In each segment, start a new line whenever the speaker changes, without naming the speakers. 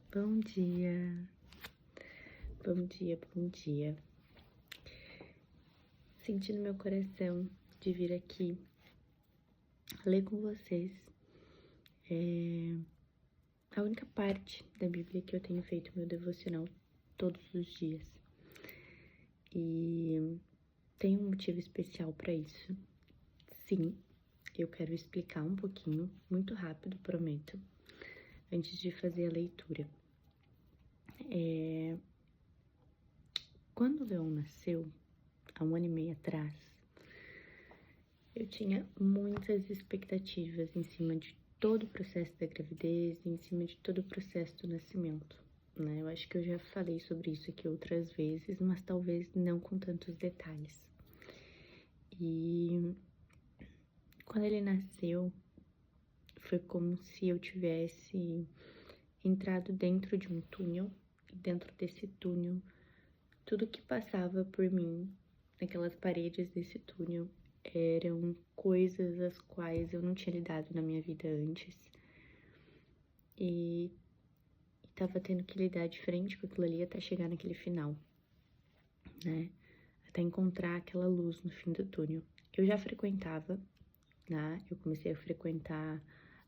Bom dia, bom dia, bom dia. Senti no meu coração de vir aqui ler com vocês a única parte da Bíblia que eu tenho feito meu devocional todos os dias. E tem um motivo especial para isso. Sim, eu quero explicar um pouquinho, muito rápido, prometo, antes de fazer a leitura. Quando o Leon nasceu, há 1 ano e meio atrás, eu tinha muitas expectativas em cima de todo o processo da gravidez, em cima de todo o processo do nascimento, né? Eu acho que eu já falei sobre isso aqui outras vezes, mas talvez não com tantos detalhes. E quando ele nasceu, foi como se eu tivesse entrado dentro de um túnel, e dentro desse túnel, tudo que passava por mim, naquelas paredes desse túnel, eram coisas as quais eu não tinha lidado na minha vida antes. E tava tendo que lidar de frente com aquilo ali até chegar naquele final, né? Até encontrar aquela luz no fim do túnel. Eu já frequentava, né? Eu comecei a frequentar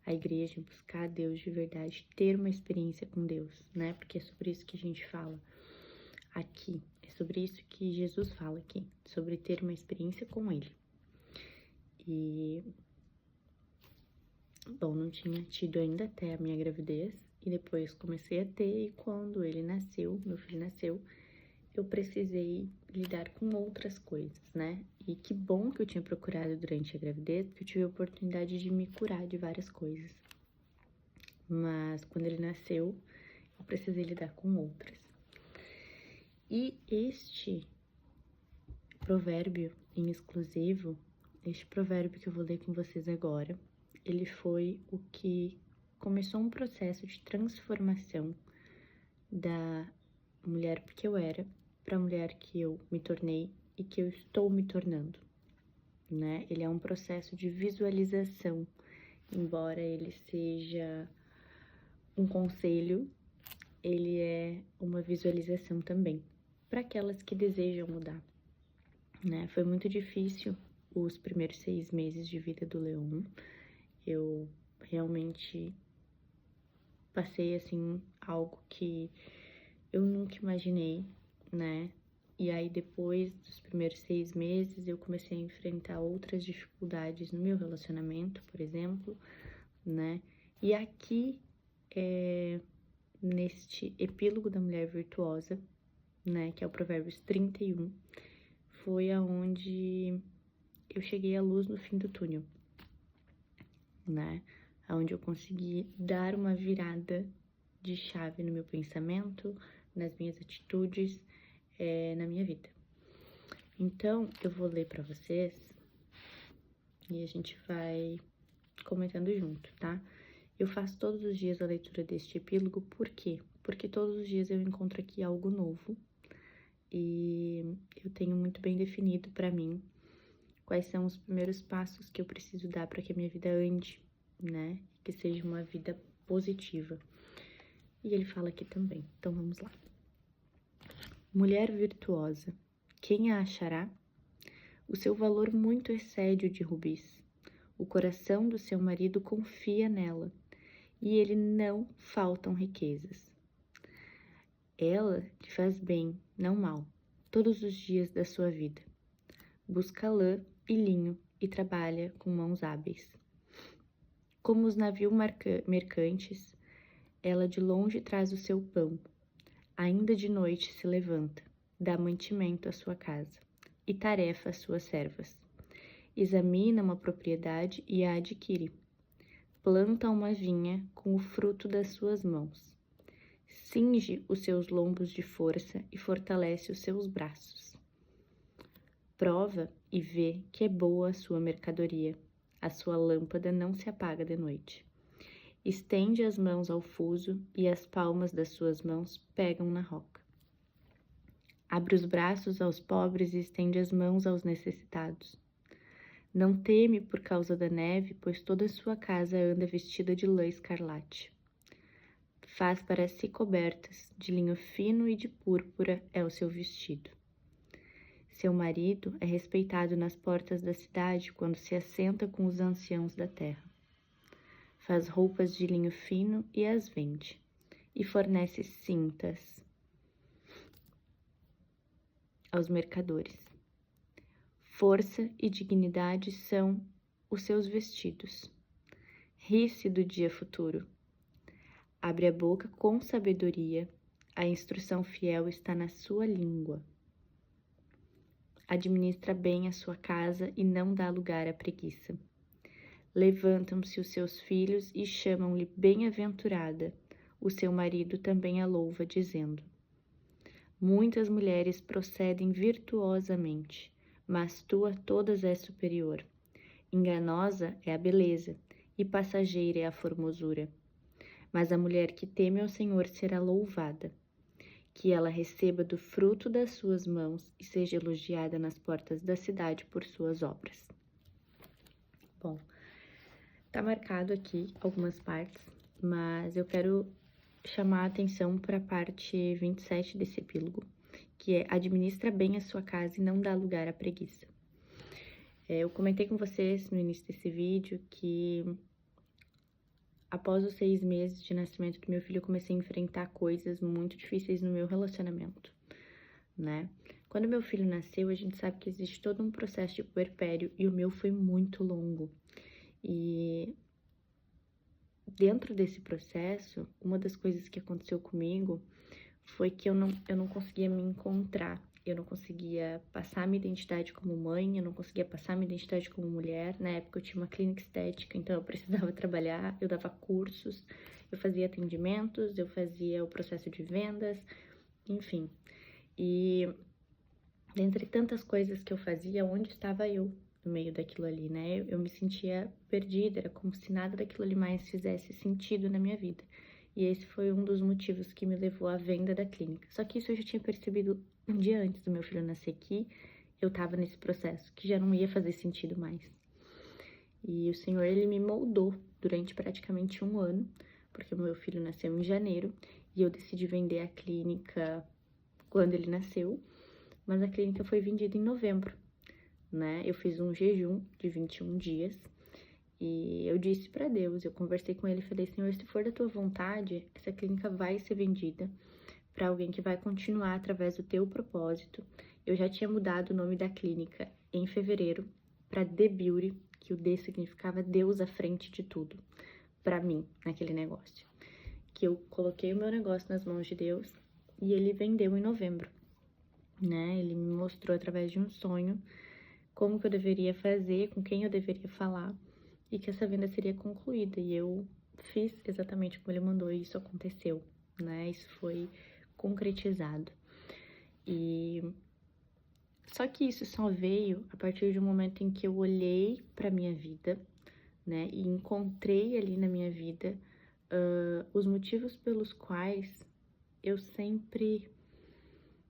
a igreja, buscar Deus de verdade, ter uma experiência com Deus, né? Porque é sobre isso que a gente fala aqui. É sobre isso que Jesus fala aqui, sobre ter uma experiência com Ele. E, bom, não tinha tido ainda até a minha gravidez, e depois comecei a ter, e quando ele nasceu, meu filho nasceu, eu precisei lidar com outras coisas, né? E que bom que eu tinha procurado durante a gravidez, porque eu tive a oportunidade de me curar de várias coisas. Mas quando ele nasceu, eu precisei lidar com outras. E este provérbio em exclusivo, este provérbio que eu vou ler com vocês agora, ele foi o que começou um processo de transformação da mulher que eu era para a mulher que eu me tornei e que eu estou me tornando, né? Ele é um processo de visualização, embora ele seja um conselho, ele é uma visualização também para aquelas que desejam mudar, né? Foi muito difícil os primeiros 6 meses de vida do Leon. Eu realmente passei, assim, algo que eu nunca imaginei, né? E aí, depois dos primeiros 6 meses, eu comecei a enfrentar outras dificuldades no meu relacionamento, por exemplo, né? E aqui, neste epílogo da mulher virtuosa, né? Que é o Provérbios 31, foi aonde eu cheguei à luz no fim do túnel, né? Aonde eu consegui dar uma virada de chave no meu pensamento, nas minhas atitudes, na minha vida. Então, eu vou ler pra vocês e a gente vai comentando junto, tá? Eu faço todos os dias a leitura deste epílogo, por quê? Porque todos os dias eu encontro aqui algo novo e eu tenho muito bem definido pra mim quais são os primeiros passos que eu preciso dar para que a minha vida ande, né? Que seja uma vida positiva. E ele fala aqui também, então vamos lá. Mulher virtuosa, quem a achará? O seu valor muito excede o de rubis. O coração do seu marido confia nela, e ele não faltam riquezas. Ela te faz bem, não mal, todos os dias da sua vida. Busca lã e linho e trabalha com mãos hábeis. Como os navios mercantes, ela de longe traz o seu pão. Ainda de noite se levanta, dá mantimento à sua casa e tarefa às suas servas. Examina uma propriedade e a adquire. Planta uma vinha com o fruto das suas mãos. Cinge os seus lombos de força e fortalece os seus braços. Prova e vê que é boa a sua mercadoria. A sua lâmpada não se apaga de noite. Estende as mãos ao fuso e as palmas das suas mãos pegam na roca. Abre os braços aos pobres e estende as mãos aos necessitados. Não teme por causa da neve, pois toda a sua casa anda vestida de lã escarlate. faz para si cobertas, de linho fino e de púrpura é o seu vestido. Seu marido é respeitado nas portas da cidade quando se assenta com os anciãos da terra. Faz roupas de linho fino e as vende, e fornece cintas aos mercadores. Força e dignidade são os seus vestidos. Ri-se do dia futuro. Abre a boca com sabedoria, a instrução fiel está na sua língua. Administra bem a sua casa e não dá lugar à preguiça. Levantam-se os seus filhos e chamam-lhe bem-aventurada. O seu marido também a louva, dizendo: Muitas mulheres procedem virtuosamente, mas tu a todas és superior. Enganosa é a beleza, e passageira é a formosura. Mas a mulher que teme ao Senhor será louvada. Que ela receba do fruto das suas mãos e seja elogiada nas portas da cidade por suas obras. Bom, tá marcado aqui algumas partes, mas eu quero chamar a atenção para a parte 27 desse epílogo, que é: administra bem a sua casa e não dá lugar à preguiça. Eu comentei com vocês no início desse vídeo que após os 6 meses de nascimento do meu filho, eu comecei a enfrentar coisas muito difíceis no meu relacionamento, né? Quando meu filho nasceu, a gente sabe que existe todo um processo de puerpério e o meu foi muito longo. E dentro desse processo, uma das coisas que aconteceu comigo foi que eu não conseguia me encontrar. Eu não conseguia passar minha identidade como mãe, eu não conseguia passar minha identidade como mulher. Na época eu tinha uma clínica estética, então eu precisava trabalhar, eu dava cursos, eu fazia atendimentos, eu fazia o processo de vendas, enfim. E dentre tantas coisas que eu fazia, onde estava eu no meio daquilo ali, né? Eu me sentia perdida, era como se nada daquilo ali mais fizesse sentido na minha vida. E esse foi um dos motivos que me levou à venda da clínica. Só que isso eu já tinha percebido um dia antes do meu filho nascer, que eu tava nesse processo, que já não ia fazer sentido mais. E o Senhor, ele me moldou durante praticamente 1 ano, porque o meu filho nasceu em janeiro, e eu decidi vender a clínica quando ele nasceu, mas a clínica foi vendida em novembro, né? Eu fiz um jejum de 21 dias, e eu disse para Deus, eu conversei com ele e falei: Senhor, se for da tua vontade, essa clínica vai ser vendida para alguém que vai continuar através do teu propósito. Eu já tinha mudado o nome da clínica em fevereiro para The Beauty, que o D significava Deus à frente de tudo, para mim, naquele negócio. Que eu coloquei o meu negócio nas mãos de Deus e ele vendeu em novembro, né? Ele me mostrou através de um sonho como que eu deveria fazer, com quem eu deveria falar, e que essa venda seria concluída. E eu fiz exatamente como ele mandou, e isso aconteceu, né? Isso foi concretizado. E só que isso só veio a partir de um momento em que eu olhei para minha vida, né? E encontrei ali na minha vida os motivos pelos quais eu sempre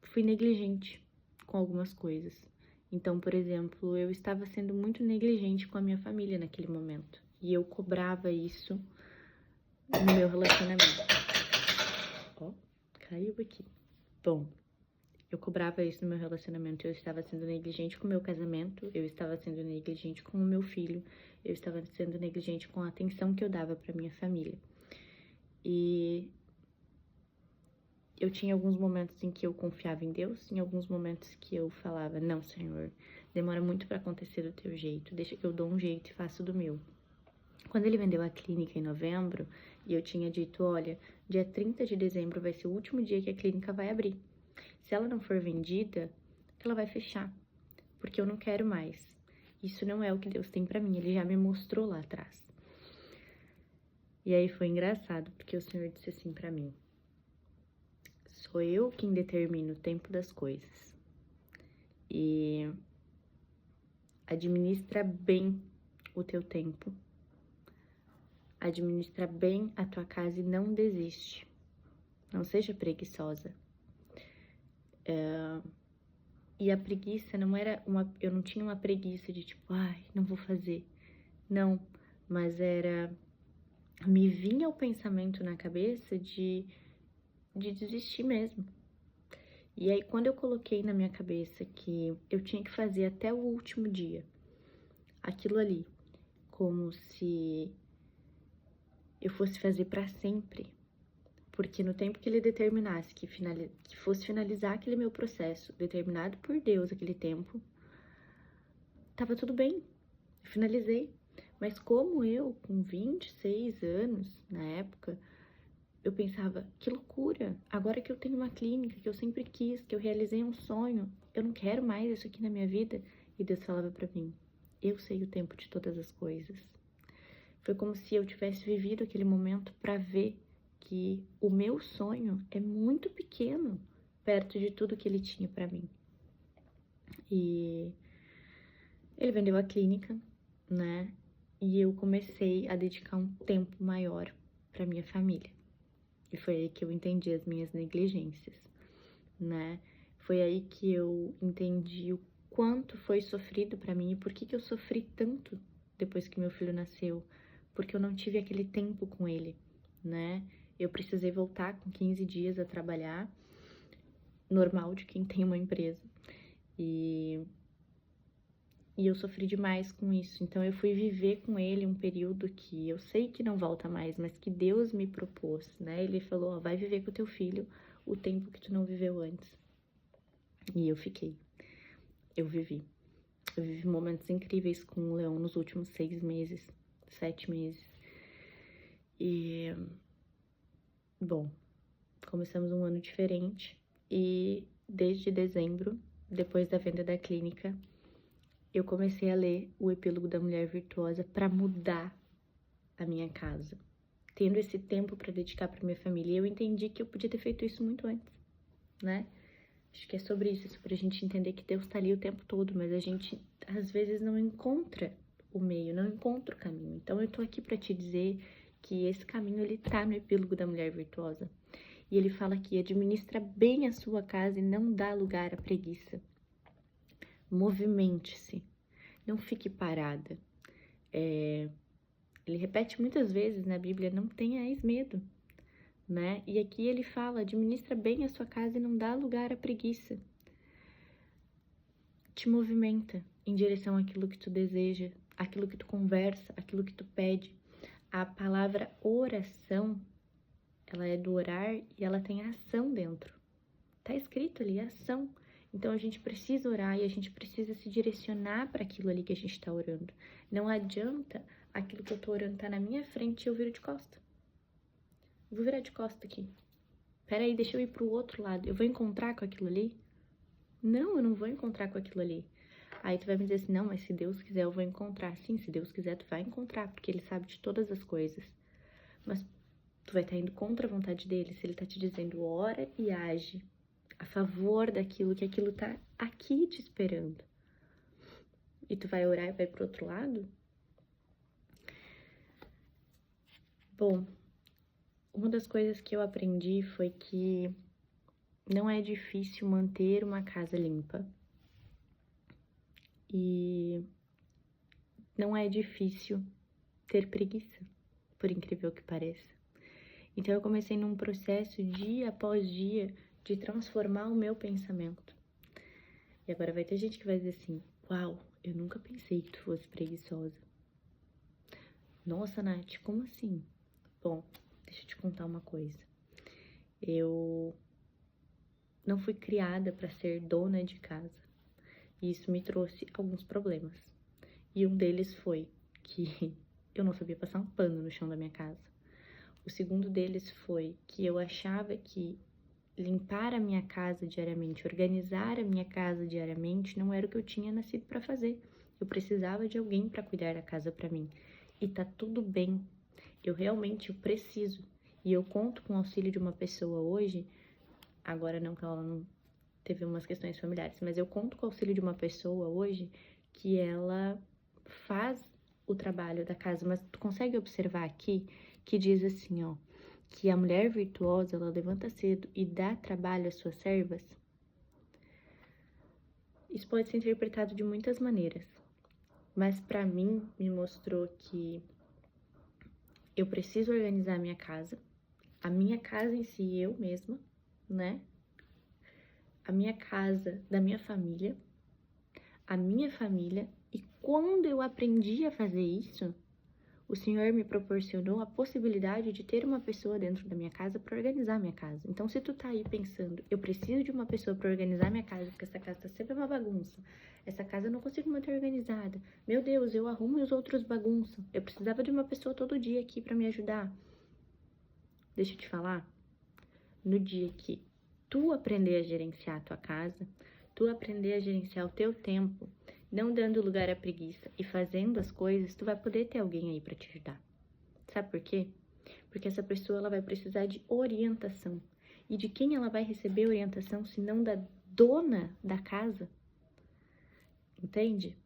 fui negligente com algumas coisas. Então, por exemplo, eu estava sendo muito negligente com a minha família naquele momento. E eu cobrava isso no meu relacionamento. Ó, caiu aqui. Bom, eu cobrava isso no meu relacionamento. Eu estava sendo negligente com o meu casamento, eu estava sendo negligente com o meu filho, eu estava sendo negligente com a atenção que eu dava para minha família. E eu tinha alguns momentos em que eu confiava em Deus, em alguns momentos que eu falava: não, Senhor, demora muito para acontecer do teu jeito, deixa que eu dou um jeito e faço do meu. Quando ele vendeu a clínica em novembro, e eu tinha dito: olha, dia 30 de dezembro vai ser o último dia que a clínica vai abrir. Se ela não for vendida, ela vai fechar, porque eu não quero mais. Isso não é o que Deus tem para mim, ele já me mostrou lá atrás. E aí foi engraçado, porque o Senhor disse assim para mim: sou eu quem determina o tempo das coisas. E administra bem o teu tempo. Administra bem a tua casa e não desiste. Não seja preguiçosa. E a preguiça não era eu não tinha uma preguiça de tipo, ai, não vou fazer. Não, mas era me vinha o pensamento na cabeça de desistir mesmo. E aí, quando eu coloquei na minha cabeça que eu tinha que fazer até o último dia aquilo ali, como se eu fosse fazer para sempre, porque no tempo que ele determinasse que fosse finalizar aquele meu processo, determinado por Deus aquele tempo, tava tudo bem, eu finalizei. Mas como eu, com 26 anos, na época, eu pensava, que loucura, agora que eu tenho uma clínica, que eu sempre quis, que eu realizei um sonho, eu não quero mais isso aqui na minha vida. E Deus falava pra mim, eu sei o tempo de todas as coisas. Foi como se eu tivesse vivido aquele momento pra ver que o meu sonho é muito pequeno perto de tudo que ele tinha pra mim. E ele vendeu a clínica, né? E eu comecei a dedicar um tempo maior pra minha família. E foi aí que eu entendi as minhas negligências, né? Foi aí que eu entendi o quanto foi sofrido pra mim e por que eu sofri tanto depois que meu filho nasceu. Porque eu não tive aquele tempo com ele, né? Eu precisei voltar com 15 dias a trabalhar, normal de quem tem uma empresa. E eu sofri demais com isso. Então eu fui viver com ele um período que eu sei que não volta mais, mas que Deus me propôs, né? Ele falou, ó, vai viver com o teu filho o tempo que tu não viveu antes. E eu fiquei. Eu vivi. Eu vivi momentos incríveis com o Leão nos últimos 6 meses, 7 meses. E, bom, começamos um ano diferente e desde dezembro, depois da venda da clínica, eu comecei a ler o Epílogo da Mulher Virtuosa para mudar a minha casa. Tendo esse tempo para dedicar para minha família, eu entendi que eu podia ter feito isso muito antes, né? Acho que é sobre isso, é sobre a gente entender que Deus tá ali o tempo todo, mas a gente às vezes não encontra o meio, não encontra o caminho. Então eu tô aqui para te dizer que esse caminho ele tá no Epílogo da Mulher Virtuosa. E ele fala que administra bem a sua casa e não dá lugar à preguiça. Movimente-se, não fique parada. Ele repete muitas vezes na Bíblia, não tenhais medo, né? E aqui ele fala, administra bem a sua casa e não dá lugar à preguiça. Te movimenta em direção àquilo que tu deseja, àquilo que tu conversa, àquilo que tu pede. A palavra oração, ela é do orar e ela tem ação dentro. Tá escrito ali, ação. Então a gente precisa orar e a gente precisa se direcionar para aquilo ali que a gente está orando. Não adianta aquilo que eu tô orando tá na minha frente e eu viro de costa. Vou virar de costa aqui. Peraí, deixa eu ir pro outro lado. Eu vou encontrar com aquilo ali? Não, eu não vou encontrar com aquilo ali. Aí tu vai me dizer assim, não, mas se Deus quiser eu vou encontrar. Sim, se Deus quiser tu vai encontrar, porque Ele sabe de todas as coisas. Mas tu vai estar indo contra a vontade dele, se Ele tá te dizendo ora e age a favor daquilo, que aquilo tá aqui te esperando. E tu vai orar e vai pro outro lado? Bom, uma das coisas que eu aprendi foi que não é difícil manter uma casa limpa. E não é difícil ter preguiça, por incrível que pareça. Então eu comecei num processo dia após dia de transformar o meu pensamento. E agora vai ter gente que vai dizer assim, uau, eu nunca pensei que tu fosse preguiçosa. Nossa, Nath, como assim? Bom, deixa eu te contar uma coisa. Eu não fui criada para ser dona de casa. E isso me trouxe alguns problemas. E um deles foi que eu não sabia passar um pano no chão da minha casa. O segundo deles foi que eu achava que limpar a minha casa diariamente, organizar a minha casa diariamente, não era o que eu tinha nascido para fazer. Eu precisava de alguém para cuidar da casa para mim. E tá tudo bem. Eu realmente preciso. E eu conto com o auxílio de uma pessoa hoje, agora não que ela não teve umas questões familiares, mas eu conto com o auxílio de uma pessoa hoje que ela faz o trabalho da casa, mas tu consegue observar aqui que diz assim, ó, que a mulher virtuosa, ela levanta cedo e dá trabalho às suas servas? Isso pode ser interpretado de muitas maneiras, mas para mim me mostrou que eu preciso organizar a minha casa em si, eu mesma, né? A minha casa da minha família, a minha família. E quando eu aprendi a fazer isso, o Senhor me proporcionou a possibilidade de ter uma pessoa dentro da minha casa para organizar a minha casa. Então, se tu tá aí pensando, eu preciso de uma pessoa para organizar a minha casa, porque essa casa tá sempre uma bagunça, essa casa eu não consigo manter organizada, meu Deus, eu arrumo e os outros bagunçam, eu precisava de uma pessoa todo dia aqui para me ajudar. Deixa eu te falar, no dia que tu aprender a gerenciar a tua casa, tu aprender a gerenciar o teu tempo, não dando lugar à preguiça e fazendo as coisas, tu vai poder ter alguém aí para te ajudar. Sabe por quê? Porque essa pessoa ela vai precisar de orientação. E de quem ela vai receber orientação, se não da dona da casa? Entende?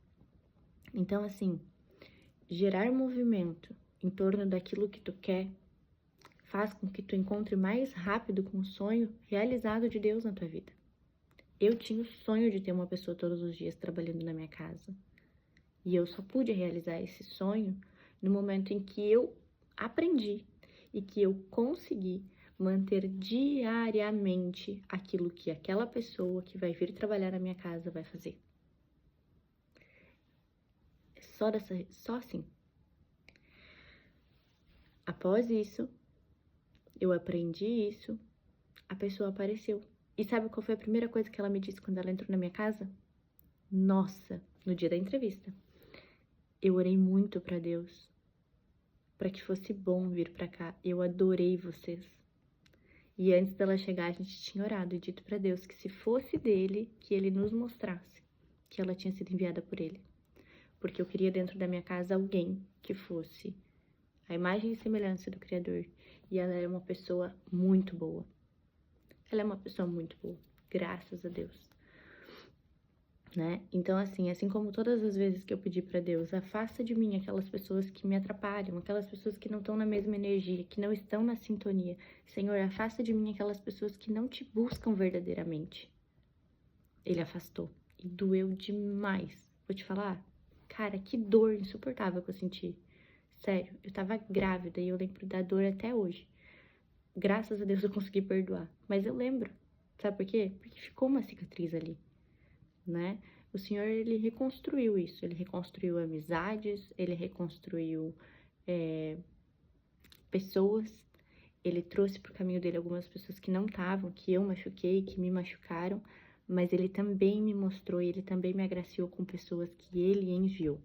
Então, assim, gerar movimento em torno daquilo que tu quer faz com que tu encontre mais rápido com o sonho realizado de Deus na tua vida. Eu tinha o sonho de ter uma pessoa todos os dias trabalhando na minha casa. E eu só pude realizar esse sonho no momento em que eu aprendi e que eu consegui manter diariamente aquilo que aquela pessoa que vai vir trabalhar na minha casa vai fazer. Só assim. Após isso, eu aprendi isso, a pessoa apareceu. E sabe qual foi a primeira coisa que ela me disse quando ela entrou na minha casa? Nossa, no dia da entrevista. Eu orei muito pra Deus, para que fosse bom vir pra cá. Eu adorei vocês. E antes dela chegar, a gente tinha orado e dito pra Deus que se fosse dele, que ele nos mostrasse que ela tinha sido enviada por ele. Porque eu queria dentro da minha casa alguém que fosse a imagem e semelhança do Criador. E ela era uma pessoa muito boa. Ela é uma pessoa muito boa, graças a Deus. Né? Então, assim como todas as vezes que eu pedi para Deus, afasta de mim aquelas pessoas que me atrapalham, aquelas pessoas que não estão na mesma energia, que não estão na sintonia. Senhor, afasta de mim aquelas pessoas que não te buscam verdadeiramente. Ele afastou e doeu demais. Vou te falar, cara, que dor insuportável que eu senti. Sério, eu tava grávida e eu lembro da dor até hoje. Graças a Deus eu consegui perdoar, mas eu lembro. Sabe por quê? Porque ficou uma cicatriz ali. Né? O Senhor, ele reconstruiu isso, ele reconstruiu amizades, ele reconstruiu pessoas, ele trouxe para o caminho dele algumas pessoas que não estavam, que eu machuquei, que me machucaram, mas ele também me mostrou, ele também me agraciou com pessoas que ele enviou.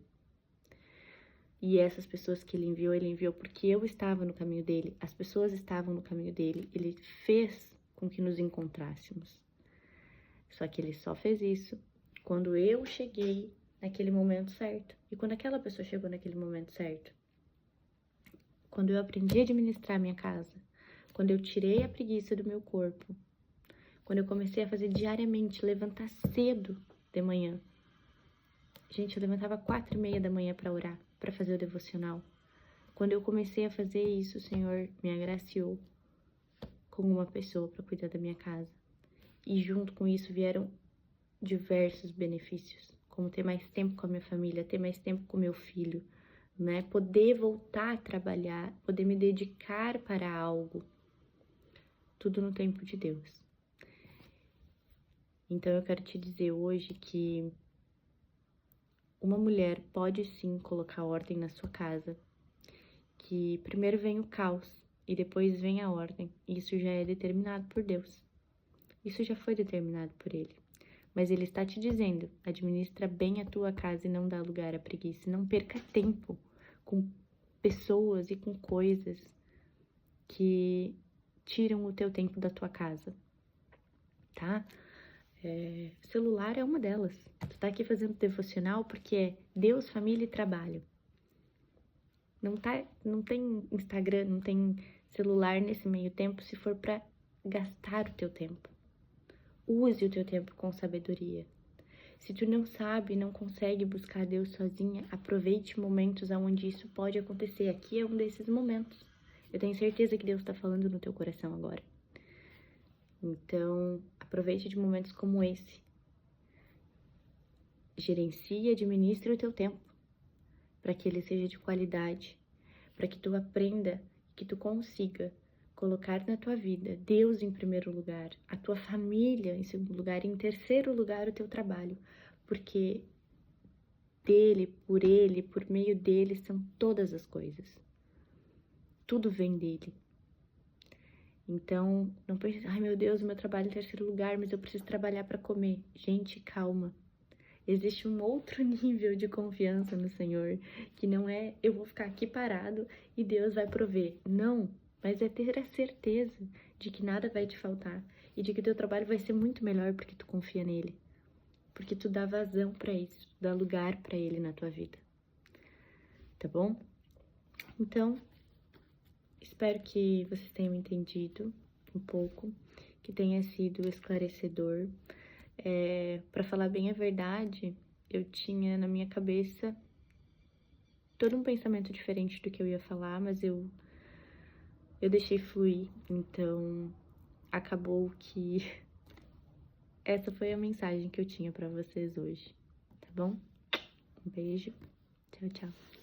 E essas pessoas que ele enviou porque eu estava no caminho dele, as pessoas estavam no caminho dele, ele fez com que nos encontrássemos. Só que ele só fez isso quando eu cheguei naquele momento certo. E quando aquela pessoa chegou naquele momento certo, quando eu aprendi a administrar a minha casa, quando eu tirei a preguiça do meu corpo, quando eu comecei a fazer diariamente, levantar cedo de manhã. Gente, eu levantava 4h30 da manhã para orar, para fazer o devocional. Quando eu comecei a fazer isso, o Senhor me agraciou com uma pessoa para cuidar da minha casa. E junto com isso vieram diversos benefícios, como ter mais tempo com a minha família, ter mais tempo com meu filho, né? Poder voltar a trabalhar, poder me dedicar para algo. Tudo no tempo de Deus. Então eu quero te dizer hoje que uma mulher pode sim colocar ordem na sua casa, que primeiro vem o caos e depois vem a ordem. Isso já é determinado por Deus. Isso já foi determinado por Ele. Mas Ele está te dizendo, administra bem a tua casa e não dá lugar à preguiça. Não perca tempo com pessoas e com coisas que tiram o teu tempo da tua casa, tá? Celular é uma delas. Tu tá aqui fazendo devocional porque é Deus, família e trabalho. Não tem Instagram, não tem celular nesse meio tempo se for para gastar o teu tempo. Use o teu tempo com sabedoria. Se tu não sabe, não consegue buscar Deus sozinha, aproveite momentos onde isso pode acontecer. Aqui é um desses momentos. Eu tenho certeza que Deus está falando no teu coração agora. Então, aproveite de momentos como esse. Gerencie e administre o teu tempo, para que ele seja de qualidade, para que tu aprenda, que tu consiga colocar na tua vida Deus em primeiro lugar, a tua família em segundo lugar, e em terceiro lugar o teu trabalho, porque dele, por meio dele são todas as coisas. Tudo vem dele. Então, não pense, ai meu Deus, meu trabalho em terceiro lugar, mas eu preciso trabalhar para comer. Gente, calma. Existe um outro nível de confiança no Senhor, que não é eu vou ficar aqui parado e Deus vai prover. Não, mas é ter a certeza de que nada vai te faltar e de que teu trabalho vai ser muito melhor porque tu confia nele. Porque tu dá vazão para isso, dá lugar para ele na tua vida. Tá bom? Então, espero que vocês tenham entendido um pouco, que tenha sido esclarecedor. Para falar bem a verdade, eu tinha na minha cabeça todo um pensamento diferente do que eu ia falar, mas eu deixei fluir, então acabou que essa foi a mensagem que eu tinha para vocês hoje, tá bom? Um beijo, tchau, tchau.